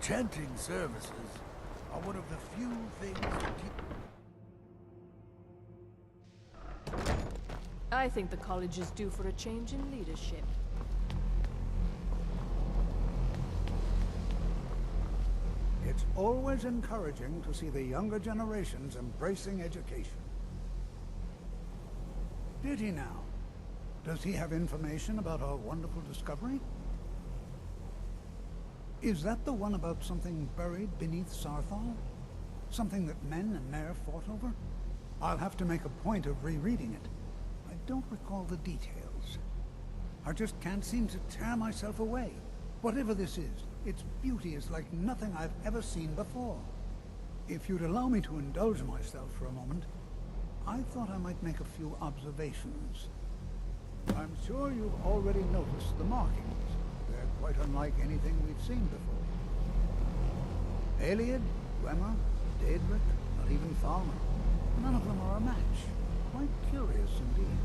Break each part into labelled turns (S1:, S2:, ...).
S1: Chanting services are one of the few things that keep...
S2: I think the college is due for a change in leadership.
S3: It's always encouraging to see the younger generations embracing education. Did he now? Does he have information about our wonderful discovery? Is that the one about something buried beneath Sarthal? Something that men and Mare fought over? I'll have to make a point of rereading it. I don't recall the details. I just can't seem to tear myself away. Whatever this is, its beauty is like nothing I've ever seen before. If you'd allow me to indulge myself for a moment, I thought I might make a few observations. I'm sure you've already noticed the markings. They're quite unlike anything we've seen before. Aliad, Dwemer, Daedric, not even Thalmor. None of them are a match. Quite curious indeed.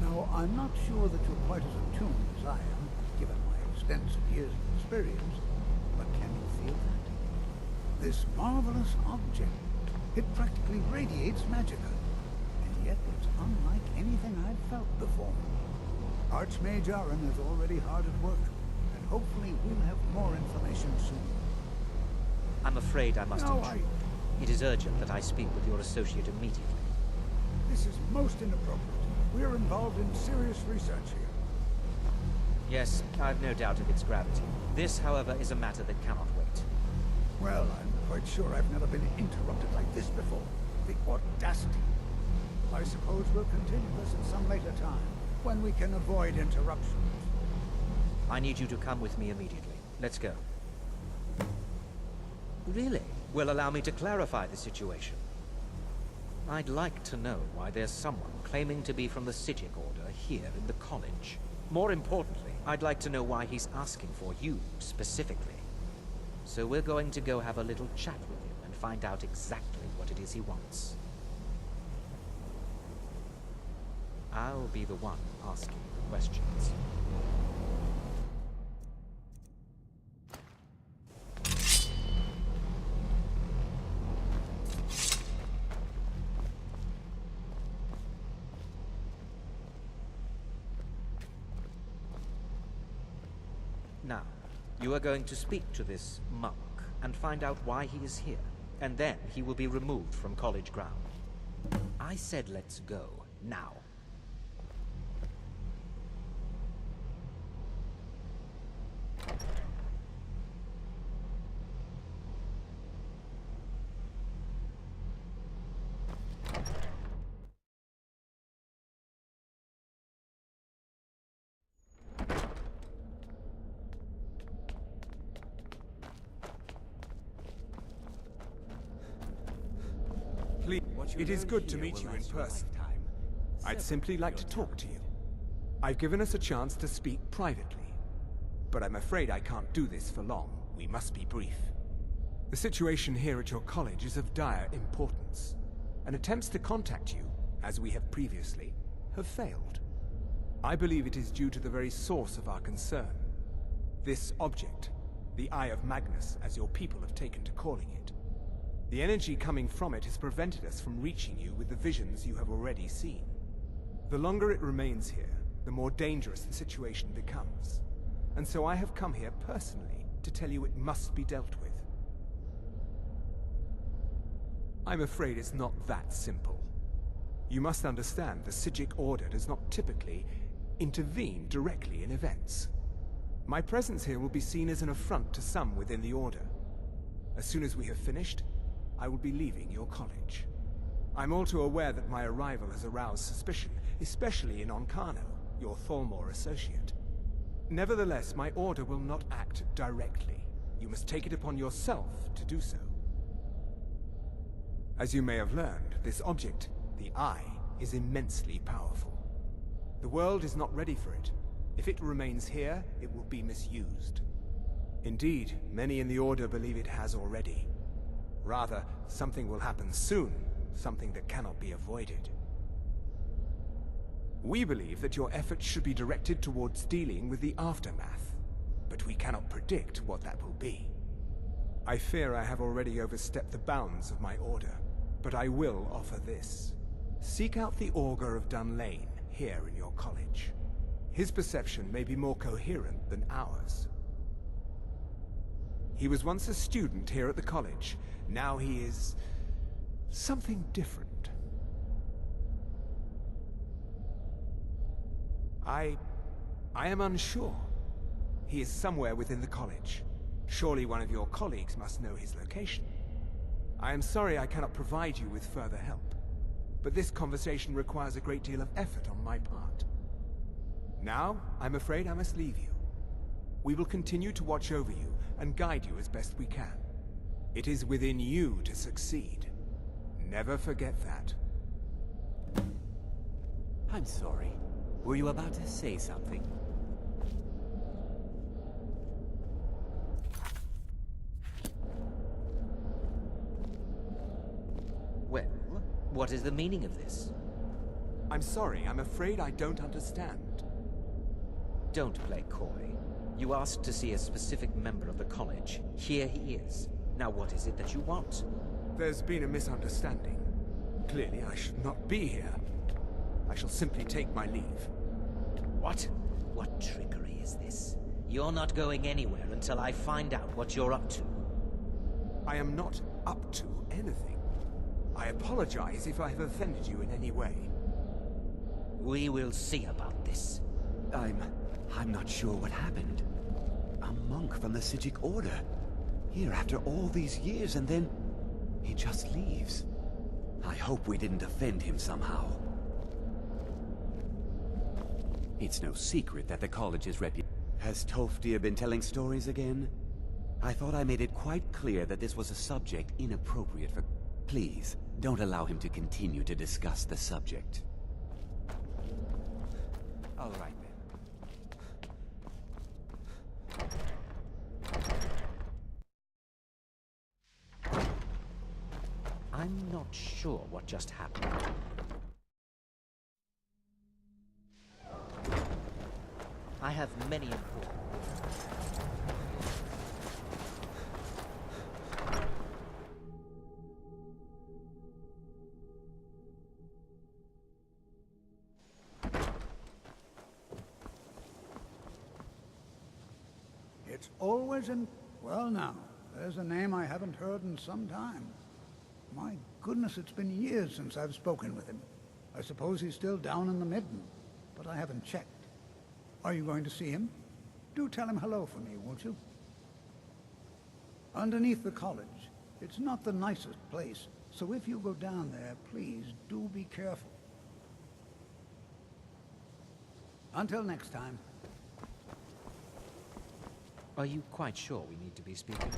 S3: Now, I'm not sure that you're quite as attuned as I am, given my extensive years of experience, but can you feel that? This marvelous object, it practically radiates magicka, and yet it's unlike anything I've felt before. Archmage Aaron is already hard at work, and hopefully we'll have more information soon.
S4: I'm afraid I must
S3: No,
S4: intrude. It is urgent that I speak with your associate immediately.
S3: This is most inappropriate. We're involved in serious research here.
S4: Yes, I've no doubt of its gravity. This, however, is a matter that cannot wait.
S3: Well, I'm quite sure I've never been interrupted like this before. The audacity. I suppose we'll continue this at some later time, when we can avoid interruptions.
S4: I need you to come with me immediately. Let's go. Really? Well, allow me to clarify the situation. I'd like to know why there's someone claiming to be from the Psijic Order here in the college. More importantly, I'd like to know why he's asking for you, specifically. So we're going to go have a little chat with him and find out exactly what it is he wants. I'll be the one asking the questions. Now, you are going to speak to this monk and find out why he is here, and then he will be removed from college ground. I said let's go, now.
S5: Please, it is good to meet you in person. I'd simply like to talk to you. I've given us a chance to speak privately, but I'm afraid I can't do this for long. We must be brief. The situation here at your college is of dire importance, and attempts to contact you, as we have previously, have failed. I believe it is due to the very source of our concern. This object, the Eye of Magnus, as your people have taken to calling it. The energy coming from it has prevented us from reaching you with the visions you have already seen. The longer it remains here, the more dangerous the situation becomes. And so I have come here personally to tell you it must be dealt with. I'm afraid it's not that simple. You must understand the Psijic Order does not typically intervene directly in events. My presence here will be seen as an affront to some within the Order. As soon as we have finished, I will be leaving your college. I'm all too aware that my arrival has aroused suspicion, especially in Onkano, your Thalmor associate. Nevertheless, my order will not act directly. You must take it upon yourself to do so. As you may have learned, this object, the Eye, is immensely powerful. The world is not ready for it. If it remains here, it will be misused. Indeed, many in the Order believe it has already. Rather, something will happen soon, something that cannot be avoided. We believe that your efforts should be directed towards dealing with the aftermath, but we cannot predict what that will be. I fear I have already overstepped the bounds of my order, but I will offer this. Seek out the Augur of Dunlane here in your college. His perception may be more coherent than ours. He was once a student here at the college. Now he is something different. I am unsure. He is somewhere within the college. Surely one of your colleagues must know his location. I am sorry I cannot provide you with further help, but this conversation requires a great deal of effort on my part. Now, I'm afraid I must leave you. We will continue to watch over you and guide you as best we can. It is within you to succeed. Never forget that.
S6: I'm sorry. Were you about to say something?
S4: Well, what is the meaning of this?
S5: I'm sorry, I'm afraid I don't understand.
S4: Don't play coy. You asked to see a specific member of the college. Here he is. Now what is it that you want?
S5: There's been a misunderstanding. Clearly I should not be here. I shall simply take my leave.
S4: What? What trickery is this? You're not going anywhere until I find out what you're up to.
S5: I am not up to anything. I apologize if I have offended you in any way.
S4: We will see about this.
S6: I'm not sure what happened. A monk from the Sijic Order. Here after all these years, and then he just leaves. I hope we didn't offend him somehow. It's no secret that the college's reputation... Has Toftir been telling stories again? I thought I made it quite clear that this was a subject inappropriate for... Please, don't allow him to continue to discuss the subject. All right then.
S4: I'm not sure what just happened. I have many important...
S3: It's always in... Well now, there's a name I haven't heard in some time. My goodness, it's been years since I've spoken with him. I suppose he's still down in the Midden, but I haven't checked. Are you going to see him? Do tell him hello for me, won't you? Underneath the college. It's not the nicest place, so if you go down there, please do be careful. Until next time.
S4: Are you quite sure we need to be speaking?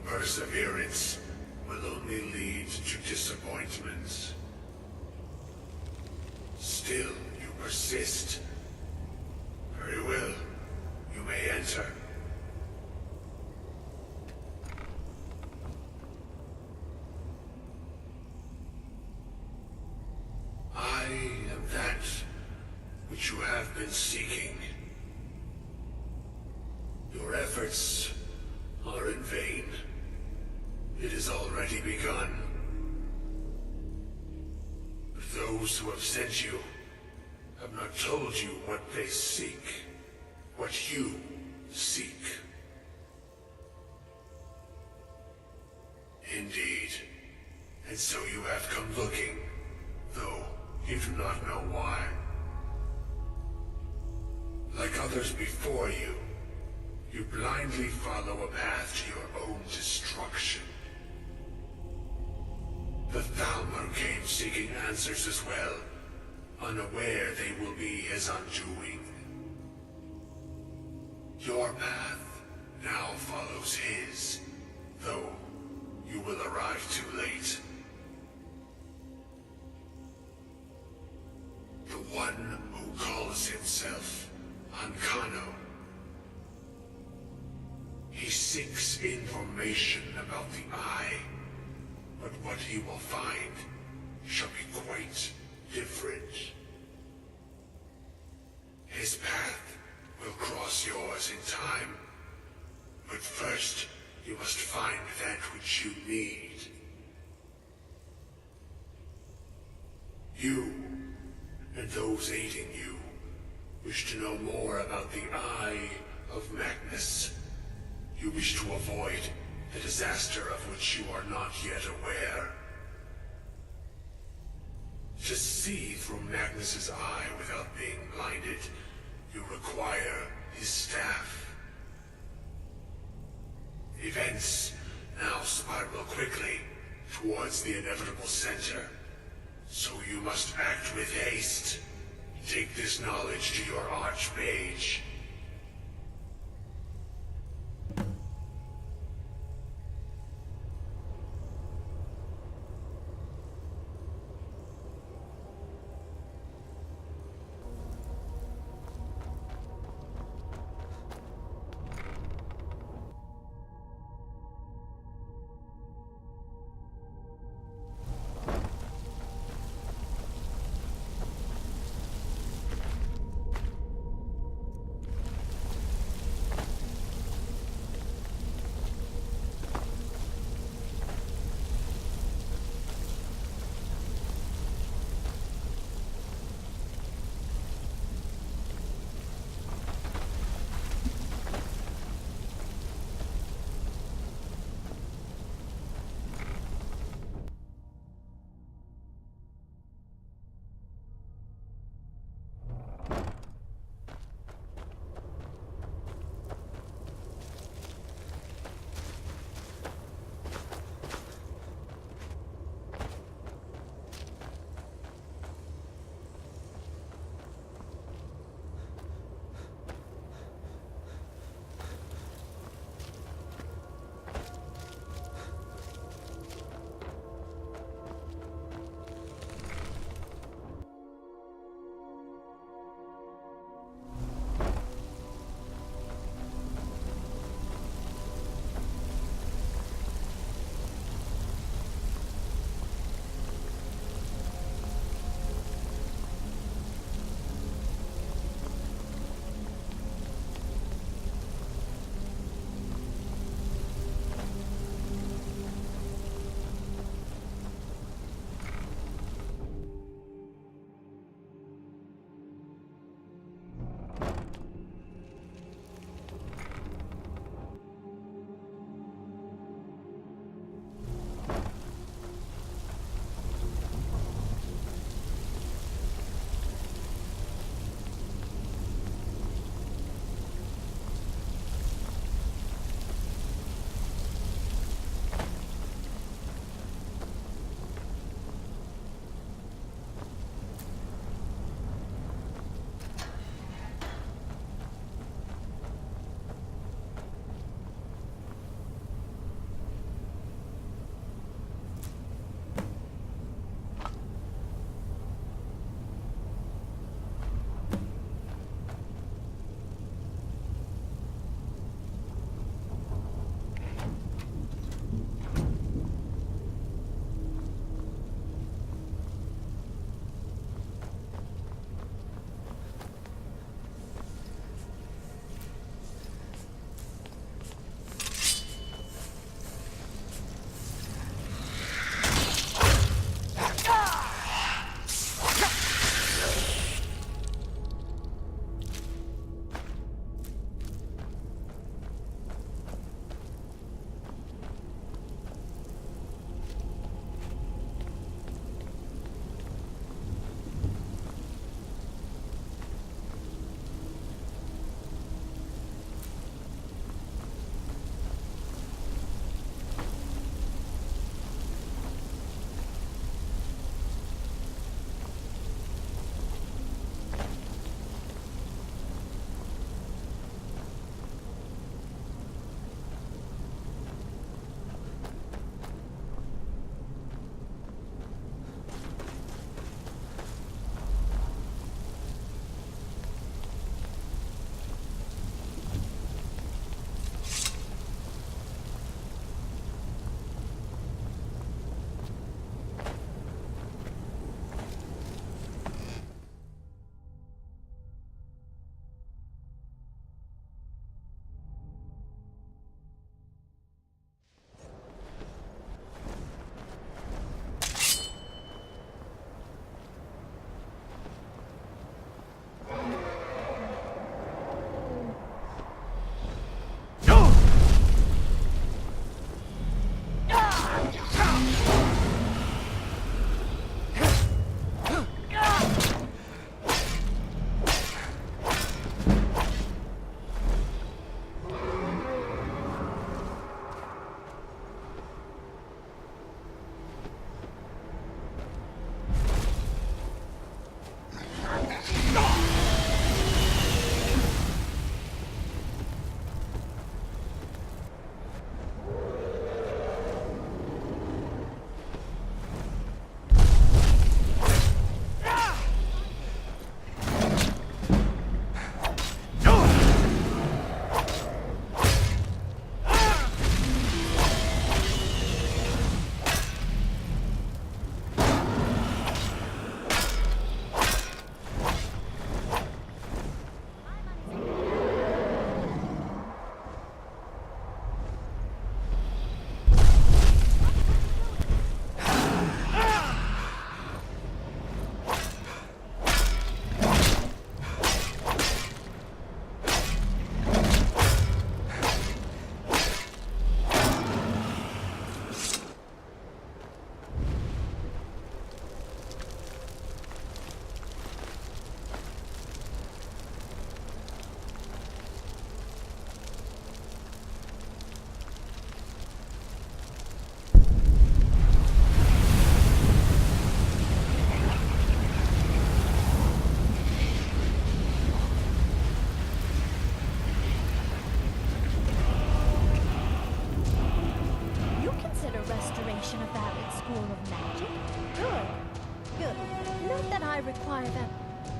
S1: Perseverance will only lead to disappointments. Still, you persist. Very well. You may enter. I am that which you have been seeking. Your efforts It has already begun. Those who have sent you have not told you what they seek, what you seek. Indeed. And so you have come looking, though you do not know why. Like others before you, you blindly follow a path to your own destruction. The Thalmor came seeking answers as well, unaware they will be his undoing. Your path now follows his, though you will arrive too late. The one who calls himself Ankano. He seeks information about the Eye, but what he will find shall be quite different. His path will cross yours in time, but first you must find that which you need. You, and those aiding you, wish to know more about the Eye of Magnus. You wish to avoid the disaster of which you are not yet aware. To see through Magnus's eye without being blinded, you require his staff. Events now spiral quickly towards the inevitable center, so you must act with haste. Take this knowledge to your archmage.
S7: selection of valid school of magic. Good. Good. Not that I require that.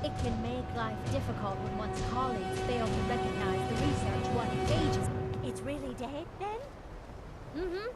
S7: It can make life difficult when one's colleagues fail to recognize the research one engages. It's really dead, then? Mm-hmm.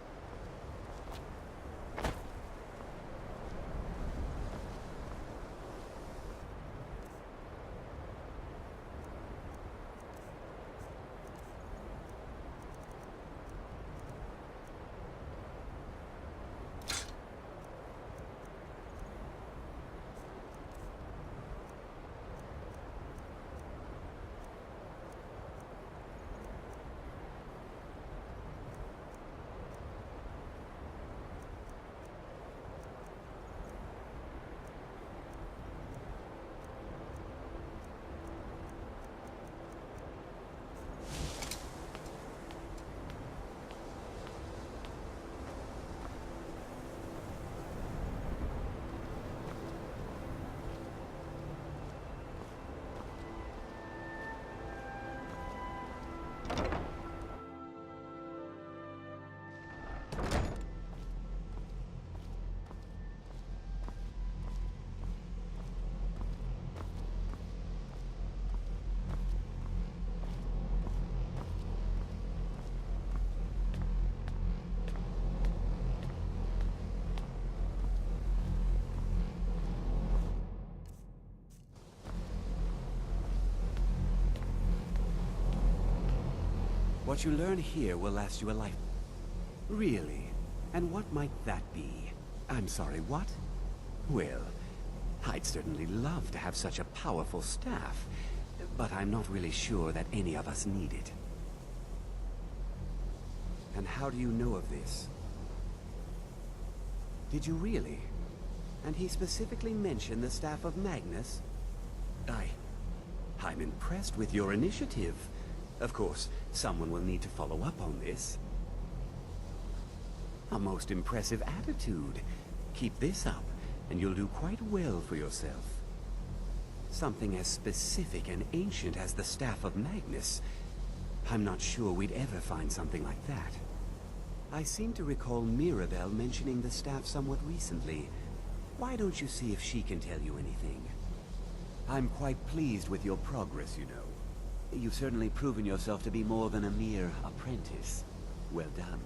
S6: What you learn here will last you a life. Really? And what might that be? I'm sorry, what? Well, I'd certainly love to have such a powerful staff, but I'm not really sure that any of us need it. And how do you know of this? Did you really? And he specifically mentioned the staff of Magnus? I'm impressed with your initiative. Of course, someone will need to follow up on this. A most impressive attitude. Keep this up, and you'll do quite well for yourself. Something as specific and ancient as the Staff of Magnus. I'm not sure we'd ever find something like that. I seem to recall Mirabelle mentioning the staff somewhat recently. Why don't you see if she can tell you anything? I'm quite pleased with your progress, you know. You've certainly proven yourself to be more than a mere apprentice. Well done.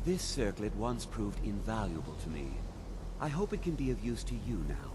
S6: This circlet once proved invaluable to me. I hope it can be of use to you now.